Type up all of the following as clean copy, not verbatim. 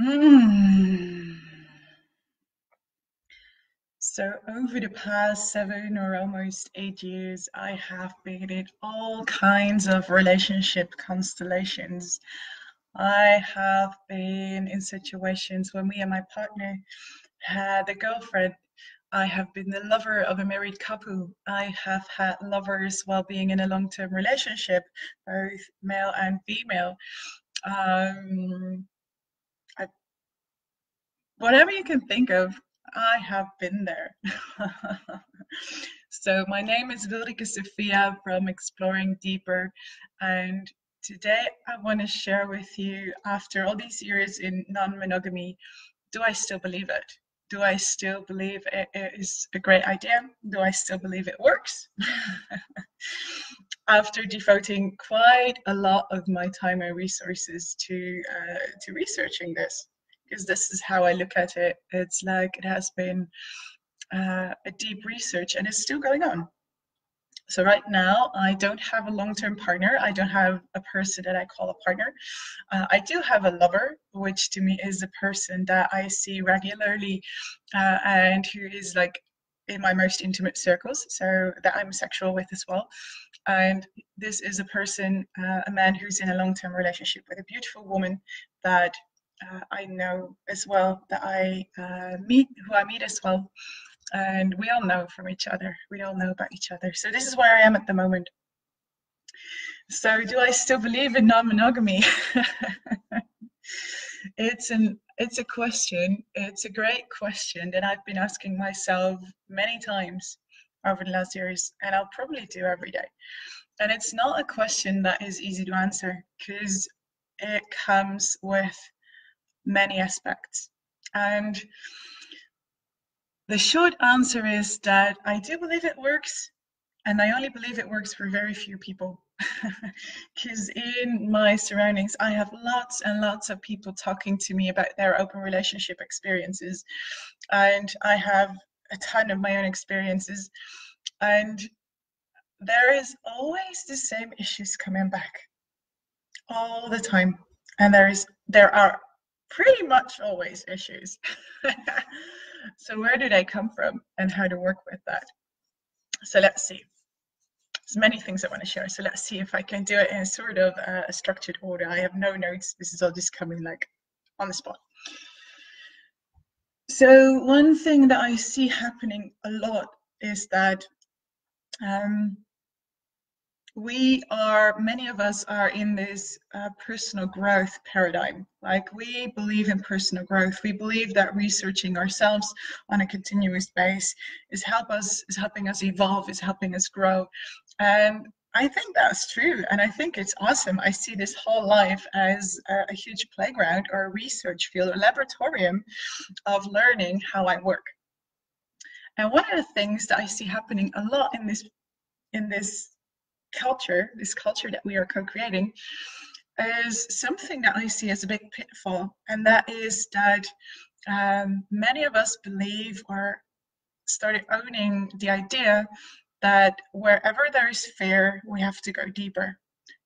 Mm. So over the past 7 or almost 8 years, I have been in all kinds of relationship constellations. I have been in situations where me and my partner had a girlfriend. I have been the lover of a married couple. I have had lovers while being in a long-term relationship, both male and female. Um, I, whatever you can think of, I have been there. So my name is Wilrike Sophia from Exploring Deeper, and today I want to share with you, after all these years in non-monogamy, do I still believe it? Do I still believe it is a great idea? Do I still believe it works? After devoting quite a lot of my time and resources to researching this, because this is how I look at it. It's like it has been a deep research and it's still going on. So right now, I don't have a long-term partner. I don't have a person that I call a partner. I do have a lover, which to me is a person that I see regularly and who is like in my most intimate circles, so that I'm sexual with as well. And this is a person, a man who's in a long-term relationship with a beautiful woman that I know as well, that who I meet as well. And we all know from each other. We all know about each other. So this is where I am at the moment. So do I still believe in non-monogamy? It's a question. It's a great question that I've been asking myself many times over the last years, and I'll probably do every day. And it's not a question that is easy to answer because it comes with many aspects. And the short answer is that I do believe it works, and I only believe it works for very few people. Because in my surroundings, I have lots and lots of people talking to me about their open relationship experiences, and I have a ton of my own experiences, and there is always the same issues coming back all the time, and there are pretty much always issues. So where do they come from, and how to work with that? So let's see. There's many things I want to share. So let's see if I can do it in a sort of a structured order. I have no notes. This is all just coming like on the spot. So one thing that I see happening a lot is that many of us are in this personal growth paradigm. Like, we believe in personal growth. We believe that researching ourselves on a continuous basis is helping us evolve, is helping us grow. And I think that's true, and I think it's awesome. I see this whole life as a huge playground or a research field, a laboratorium of learning how I work. And one of the things that I see happening a lot in this culture that we are co-creating, is something that I see as a big pitfall, and that is that many of us believe or started owning the idea that wherever there is fear, we have to go deeper,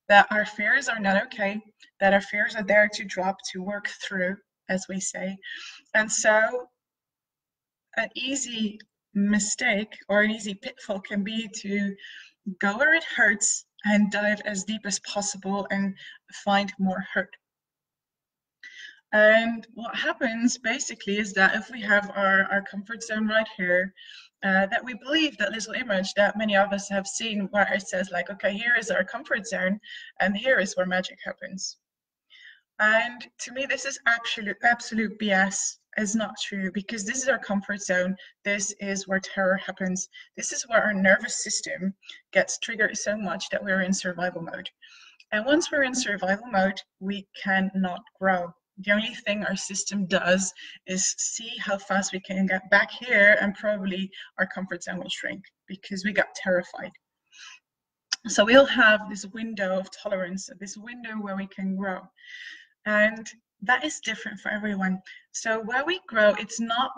that our fears are not okay, that our fears are there to drop, to work through, as we say. And so an easy mistake or an easy pitfall can be to go where it hurts and dive as deep as possible and find more hurt. And what happens basically is that if we have our comfort zone right here, that we believe that little image that many of us have seen where it says like, okay, here is our comfort zone and here is where magic happens. And to me, this is absolute BS. Is not true, because this is our comfort zone. This is where terror happens. This is where our nervous system gets triggered so much that we're in survival mode. And once we're in survival mode, we cannot grow. The only thing our system does is see how fast we can get back here, and probably our comfort zone will shrink because we got terrified. So we'll have this window of tolerance, this window where we can grow. And that is different for everyone. So where we grow, it's not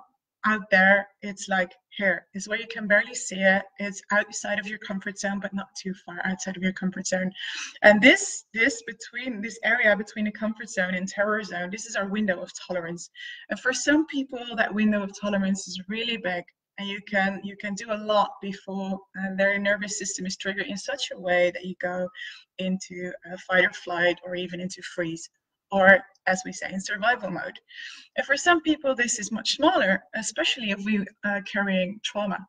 out there. It's like here is where you can barely see it. It's outside of your comfort zone, but not too far outside of your comfort zone. And this area between the comfort zone and terror zone, this is our window of tolerance. And for some people, that window of tolerance is really big. And you can do a lot before their nervous system is triggered in such a way that you go into fight or flight, or even into freeze, or as we say, in survival mode. And for some people, this is much smaller, especially if we are carrying trauma.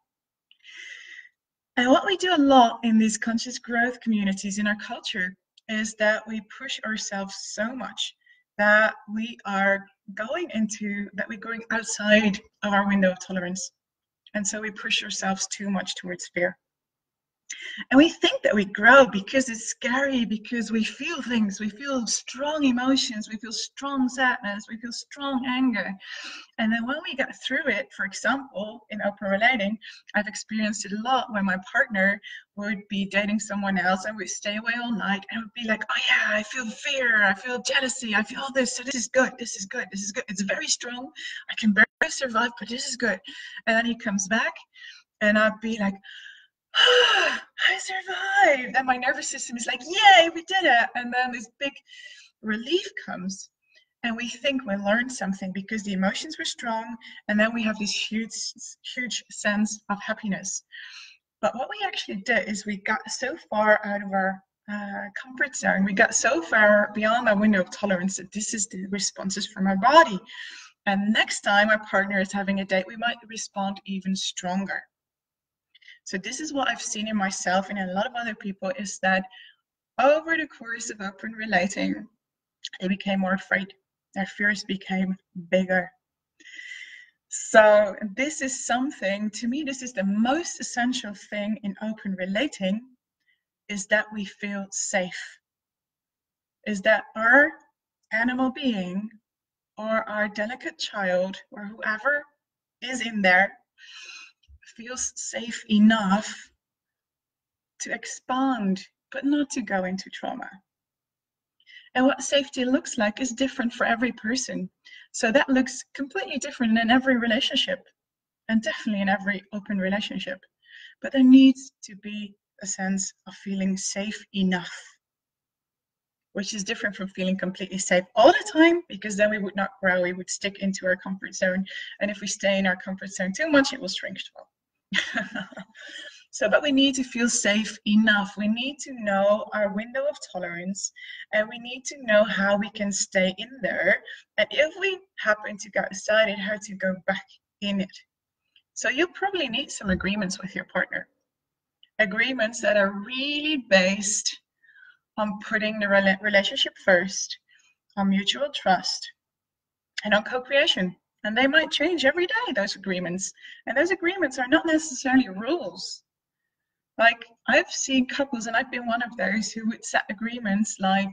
And what we do a lot in these conscious growth communities in our culture is that we push ourselves so much that we're going outside of our window of tolerance. And so we push ourselves too much towards fear. And we think that we grow because it's scary, because we feel things, we feel strong emotions, we feel strong sadness, we feel strong anger. And then when we get through it, for example, in open relating, I've experienced it a lot when my partner would be dating someone else and we'd stay away all night and would be like, oh yeah, I feel fear, I feel jealousy, I feel all this, so this is good, this is good, this is good. It's very strong, I can barely survive, but this is good. And then he comes back and I'd be like, I survived, and my nervous system is like, yay, we did it. And then this big relief comes, and we think we learned something because the emotions were strong, and then we have this huge sense of happiness. But what we actually did is we got so far out of our comfort zone, we got so far beyond our window of tolerance that this is the responses from our body. And next time our partner is having a date, we might respond even stronger. So this is what I've seen in myself and in a lot of other people, is that over the course of open relating, they became more afraid. Their fears became bigger. So this is something, to me, this is the most essential thing in open relating, is that we feel safe. Is that our animal being or our delicate child or whoever is in there feels safe enough to expand, but not to go into trauma. And what safety looks like is different for every person. So that looks completely different in every relationship, and definitely in every open relationship. But there needs to be a sense of feeling safe enough, which is different from feeling completely safe all the time, because then we would not grow, we would stick into our comfort zone. And if we stay in our comfort zone too much, it will shrink as well. So, but we need to feel safe enough. We need to know our window of tolerance, and we need to know how we can stay in there. And if we happen to go outside it, how to go back in it. So you probably need some agreements with your partner. Agreements that are really based on putting the relationship first, on mutual trust, and on co-creation. And they might change every day, those agreements. And those agreements are not necessarily rules. Like, I've seen couples, and I've been one of those, who would set agreements like,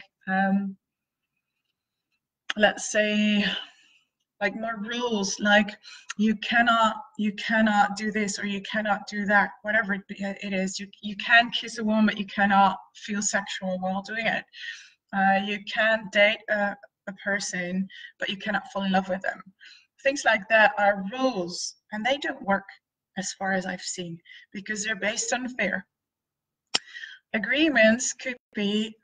let's say, like more rules, like you cannot do this, or you cannot do that, whatever it is. You can kiss a woman, but you cannot feel sexual while doing it. You can date a person, but you cannot fall in love with them. Things like that are rules, and they don't work as far as I've seen, because they're based on fear. Agreements could be,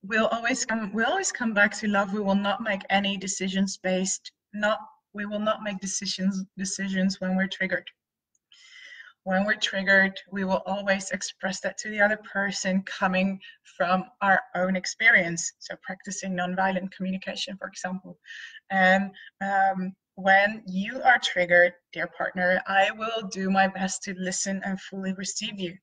we'll always come back to love. We will not make any decisions we will not make decisions when we're triggered. When we're triggered, we will always express that to the other person, coming from our own experience. So practicing nonviolent communication, for example. And when you are triggered, dear partner, I will do my best to listen and fully receive you.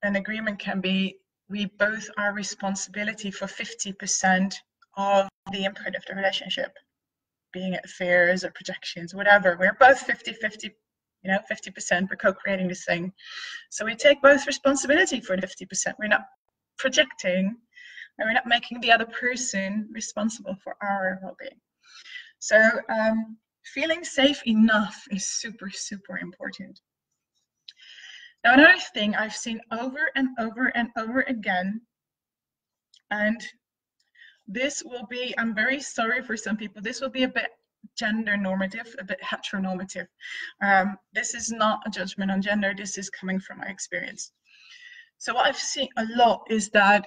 An agreement can be, we both are responsibility for 50% of the input of the relationship, being it fears or projections, whatever. We're both 50-50, 50%, we're co-creating this thing. So we take both responsibility for the 50%. We're not projecting, and we're not making the other person responsible for our well-being. So feeling safe enough is super, super important. Now, another thing I've seen over and over and over again, and this will be, I'm very sorry for some people, this will be a bit gender normative, a bit heteronormative. This is not a judgment on gender, this is coming from my experience. So what I've seen a lot is that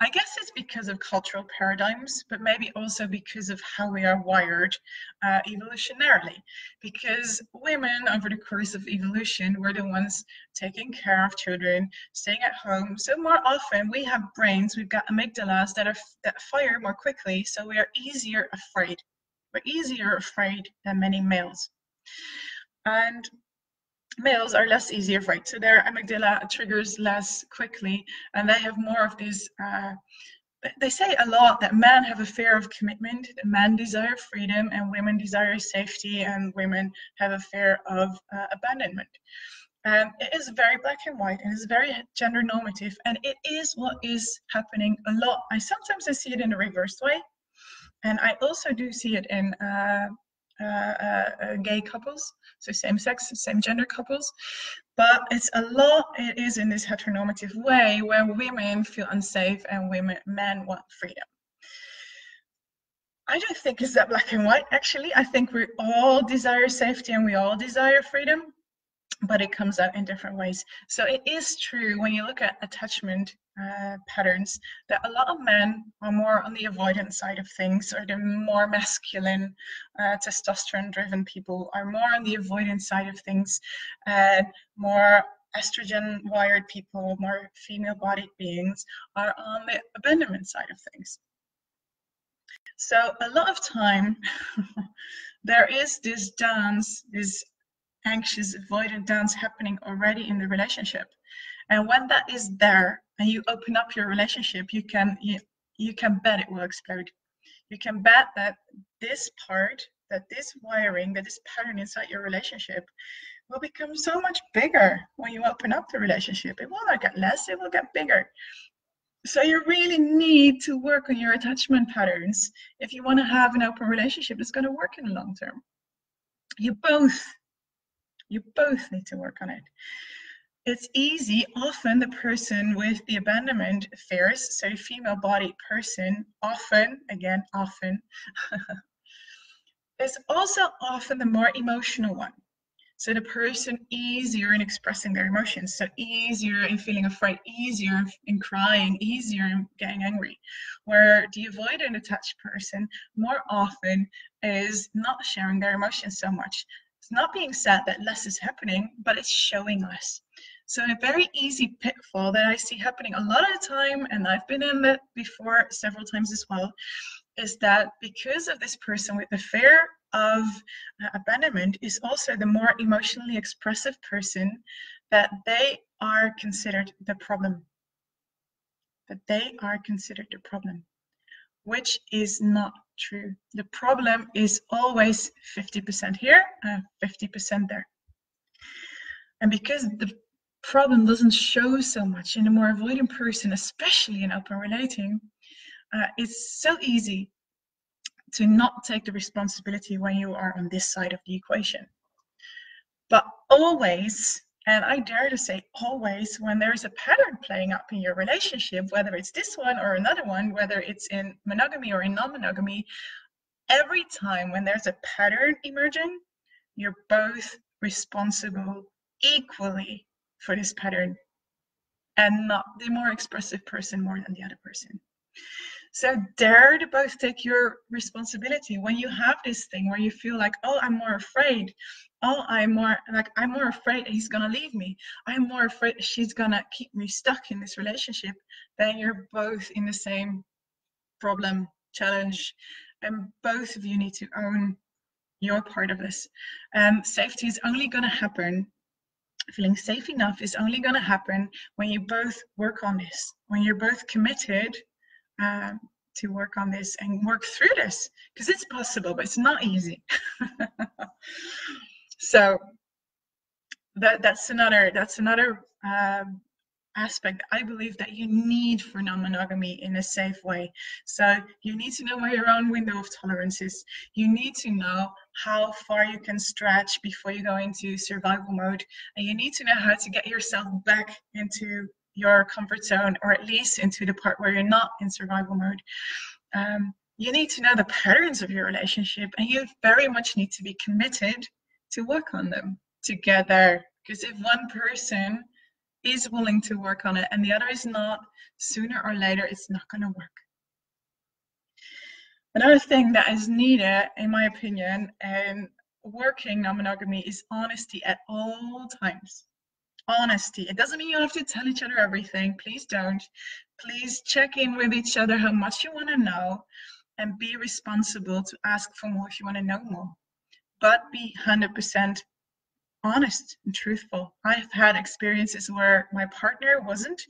I guess it's because of cultural paradigms, but maybe also because of how we are wired evolutionarily. Because women, over the course of evolution, were the ones taking care of children, staying at home. So more often we have brains, we've got amygdalas that fire more quickly, so we are easier afraid. We're easier afraid than many males. And males are less easy afraid, so their amygdala triggers less quickly, and they have more of this. They say a lot that men have a fear of commitment, that men desire freedom, and women desire safety, and women have a fear of abandonment. And it is very black and white, and it's very gender normative, and it is what is happening a lot. Sometimes I see it in a reversed way, and I also do see it in gay couples, so same sex, same gender couples, but it is in this heteronormative way where women feel unsafe and men want freedom. I don't think it's that black and white, actually. I think we all desire safety and we all desire freedom, but it comes out in different ways. So it is true when you look at attachment patterns that a lot of men are more on the avoidant side of things, or the more masculine, testosterone-driven people are more on the avoidant side of things, and more estrogen-wired people, more female-bodied beings are on the abandonment side of things. So a lot of time there is this dance, this anxious, avoidant dance happening already in the relationship. And when that is there and you open up your relationship, you can bet it will explode. You can bet that this part, that this wiring, that this pattern inside your relationship will become so much bigger when you open up the relationship. It will not get less, it will get bigger. So you really need to work on your attachment patterns if you want to have an open relationship that's going to work in the long term. You both need to work on it. It's easy. Often the person with the abandonment fears, so a female-bodied person, often, is also often the more emotional one. So the person easier in expressing their emotions, so easier in feeling afraid, easier in crying, easier in getting angry. Where the avoidant attached person more often is not sharing their emotions so much. It's not being said that less is happening, but it's showing less. So a very easy pitfall that I see happening a lot of the time, and I've been in that before several times as well, is that because of this person with the fear of abandonment is also the more emotionally expressive person, that they are considered the problem. That they are considered the problem, which is not true. The problem is always 50% here and 50% there. And because the problem doesn't show so much in a more avoidant person, especially in open relating, it's so easy to not take the responsibility when you are on this side of the equation. But always, and I dare to say always, when there's a pattern playing up in your relationship, whether it's this one or another one, whether it's in monogamy or in non-monogamy, every time when there's a pattern emerging, you're both responsible equally for this pattern, and not the more expressive person more than the other person. So dare to both take your responsibility. When you have this thing where you feel like, oh, I'm more afraid. Oh, I'm more afraid he's gonna leave me. I'm more afraid she's gonna keep me stuck in this relationship. Then you're both in the same problem, challenge, and both of you need to own your part of this. Safety is only gonna happen, feeling safe enough is only gonna happen when you both work on this, when you're both committed to work on this and work through this, because it's possible, but it's not easy. So that's another aspect I believe that you need for non-monogamy in a safe way. So you need to know where your own window of tolerance is. You need to know how far you can stretch before you go into survival mode, and you need to know how to get yourself back into your comfort zone, or at least into the part where you're not in survival mode. You need to know the patterns of your relationship, and you very much need to be committed to work on them together. Because if one person is willing to work on it and the other is not, sooner or later it's not going to work. Another thing that is needed, in my opinion, in working non-monogamy is honesty at all times. Honesty. It doesn't mean you have to tell each other everything. Please don't. Please check in with each other how much you want to know, and be responsible to ask for more if you want to know more. But be 100% honest and truthful. I've had experiences where my partner wasn't,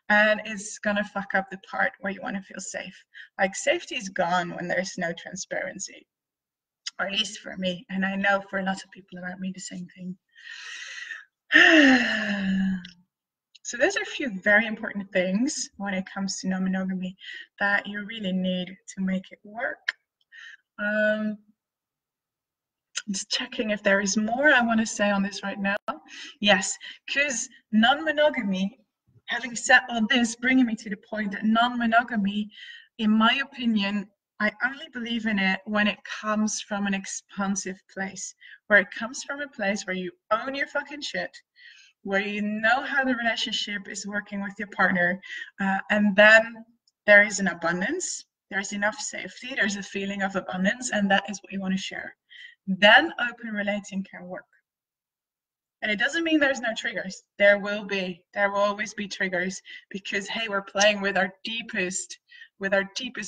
and it's gonna fuck up the part where you want to feel safe. Like, safety is gone when there's no transparency, or at least for me, and I know for lots of people around me the same thing. So those are a few very important things when it comes to non-monogamy that you really need to make it work. Just checking if there is more I want to say on this right now. Yes, because non-monogamy, having said all this, bringing me to the point that non-monogamy, in my opinion, I only believe in it when it comes from an expansive place, where it comes from a place where you own your fucking shit, where you know how the relationship is working with your partner, and then there is an abundance, there's enough safety, there's a feeling of abundance, and that is what you want to share. Then open relating can work. And it doesn't mean there's no triggers. There will always be triggers, because hey, we're playing with our deepest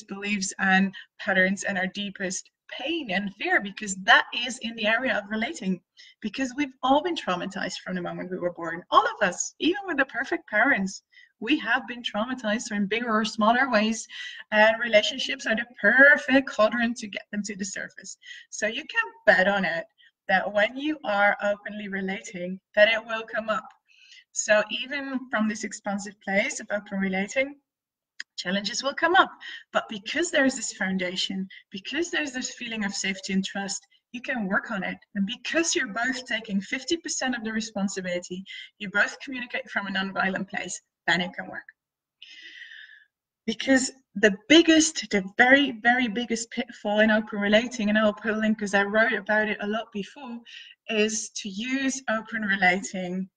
beliefs and patterns and our deepest pain and fear, because that is in the area of relating. Because we've all been traumatized from the moment we were born. All of us, even with the perfect parents, we have been traumatized in bigger or smaller ways, and relationships are the perfect cauldron to get them to the surface. So you can bet on it that when you are openly relating, that it will come up. So even from this expansive place of open relating, challenges will come up. But because there's this foundation, because there's this feeling of safety and trust, you can work on it. And because you're both taking 50% of the responsibility, you both communicate from a non-violent place, then it can work. Because the very, very biggest pitfall in open relating, and I'll put a link because I wrote about it a lot before, is to use open relating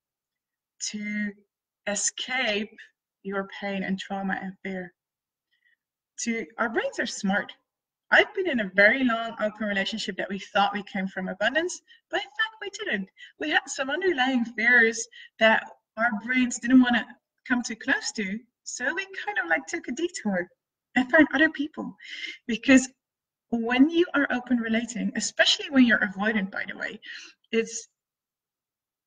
to escape your pain and trauma and fear. Our brains are smart. I've been in a very long open relationship that we thought we came from abundance, but in fact we didn't. We had some underlying fears that our brains didn't want to come too close to, so we kind of like took a detour and found other people. Because when you are open relating, especially when you're avoidant, by the way, it's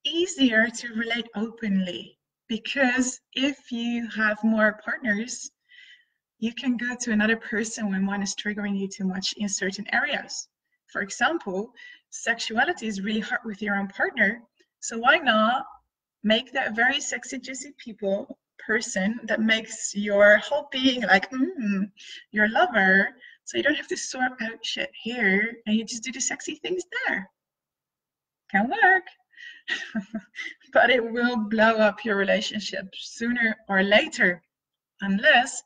easier to relate openly, because if you have more partners, you can go to another person when one is triggering you too much in certain areas. For example, sexuality is really hard with your own partner, so why not make that very sexy, juicy person that makes your whole being like your lover, so you don't have to sort out shit here and you just do the sexy things there. Can work. But it will blow up your relationship sooner or later, unless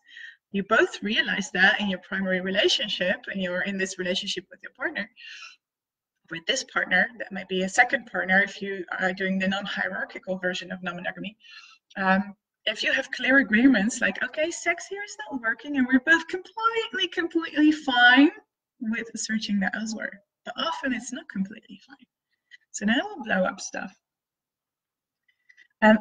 you both realize that in your primary relationship, and you're in this relationship with your partner, with this partner, that might be a second partner if you are doing the non-hierarchical version of non-monogamy. If you have clear agreements, like, okay, sex here is not working, and we're both completely fine with searching that elsewhere. But often it's not completely fine. So that will blow up stuff.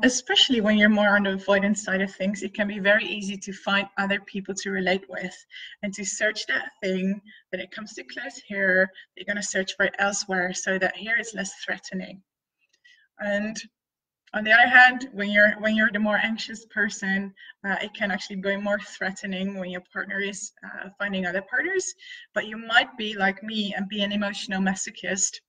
Especially when you're more on the avoidance side of things, it can be very easy to find other people to relate with and to search that thing that it comes too close here, you're going to search for it elsewhere, so that here it's less threatening. And on the other hand, when you're the more anxious person, it can actually be more threatening when your partner is finding other partners. But you might be like me and be an emotional masochist.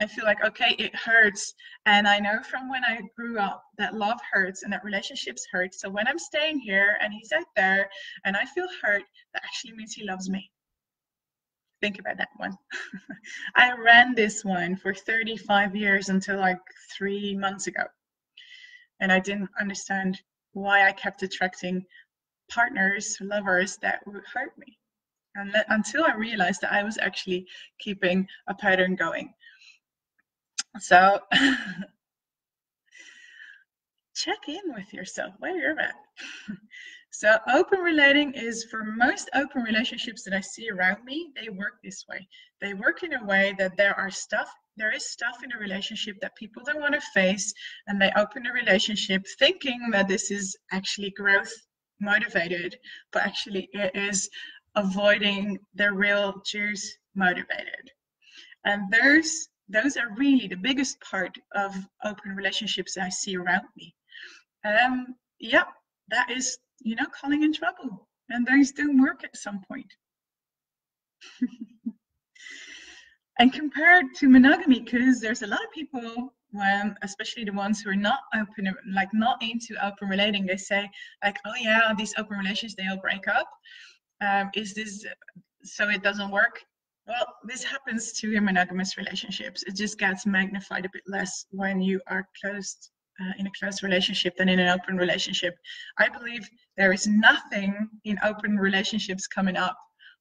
I feel like, okay, it hurts. And I know from when I grew up that love hurts and that relationships hurt. So when I'm staying here and he's out there and I feel hurt, that actually means he loves me. Think about that one. I ran this one for 35 years until like 3 months ago. and I didn't understand why I kept attracting partners, lovers that would hurt me. And until I realized that I was actually keeping a pattern going. So check in with yourself where you're at. So open relating is, for most open relationships that I see around me, they work this way. They work in a way that there is stuff in a relationship that people don't want to face, and they open a relationship thinking that this is actually growth motivated, but actually it is avoiding the real juice motivated. And those are really the biggest part of open relationships I see around me. Yeah, that is, calling in trouble. And those don't work at some point. And compared to monogamy, because there's a lot of people, especially the ones who are not open, like not into open relating, they say like, oh yeah, these open relations, they all break up. Is this so it doesn't work? Well, this happens too in monogamous relationships. It just gets magnified a bit less when you are closed in a closed relationship than in an open relationship. I believe there is nothing in open relationships coming up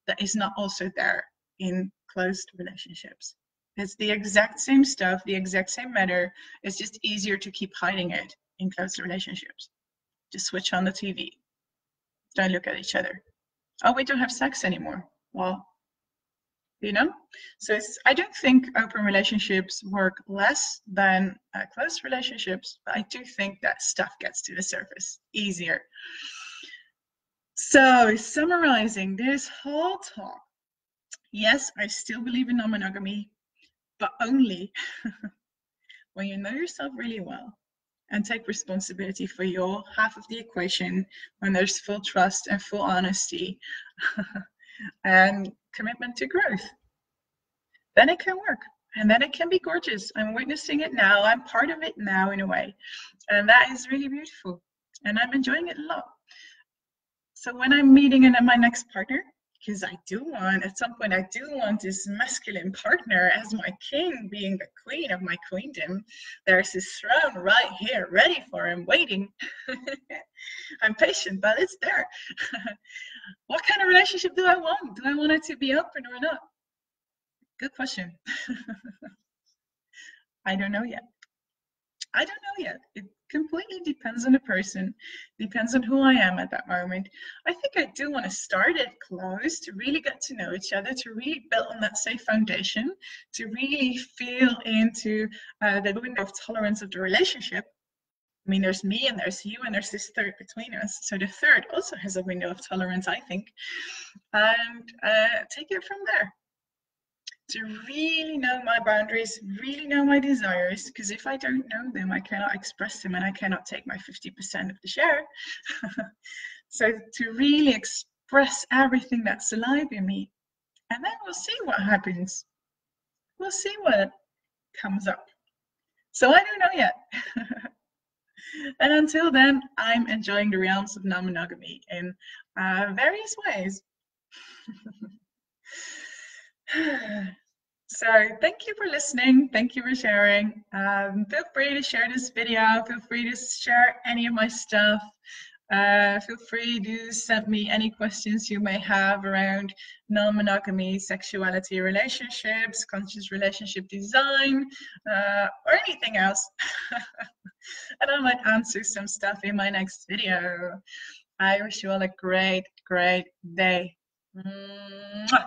that is not also there in closed relationships. It's the exact same stuff, the exact same matter. It's just easier to keep hiding it in closed relationships. Just switch on the TV. Don't look at each other. Oh, we don't have sex anymore. Well, so I don't think open relationships work less than close relationships, but I do think that stuff gets to the surface easier. So summarizing this whole talk, yes, I still believe in non-monogamy, but only when you know yourself really well and take responsibility for your half of the equation, when there's full trust and full honesty and commitment to growth. Then it can work, and then it can be gorgeous. I'm witnessing it now. I'm part of it now in a way, and that is really beautiful, and I'm enjoying it a lot. So when I'm meeting my next partner, because at some point I do want this masculine partner as my king, being the queen of my queendom. There's his throne right here, ready for him, waiting. I'm patient, but it's there. What kind of relationship do I want? Do I want it to be open or not? Good question. I don't know yet. It completely depends on the person, depends on who I am at that moment. I think I do want to start it close, to really get to know each other, to really build on that safe foundation, to really feel into the window of tolerance of the relationship. I mean, there's me and there's you and there's this third between us. So the third also has a window of tolerance, I think. And take it from there. To really know my boundaries, really know my desires, because if I don't know them, I cannot express them and I cannot take my 50% of the share. So to really express everything that's alive in me, and then we'll see what happens. We'll see what comes up. So I don't know yet. And until then, I'm enjoying the realms of non-monogamy in various ways. So thank you for listening. Thank you for sharing. Feel free to share this video. Feel free to share any of my stuff. Feel free to send me any questions you may have around non-monogamy, sexuality, relationships, conscious relationship design, or anything else. And I might answer some stuff in my next video. I wish you all a great, great day. Mwah.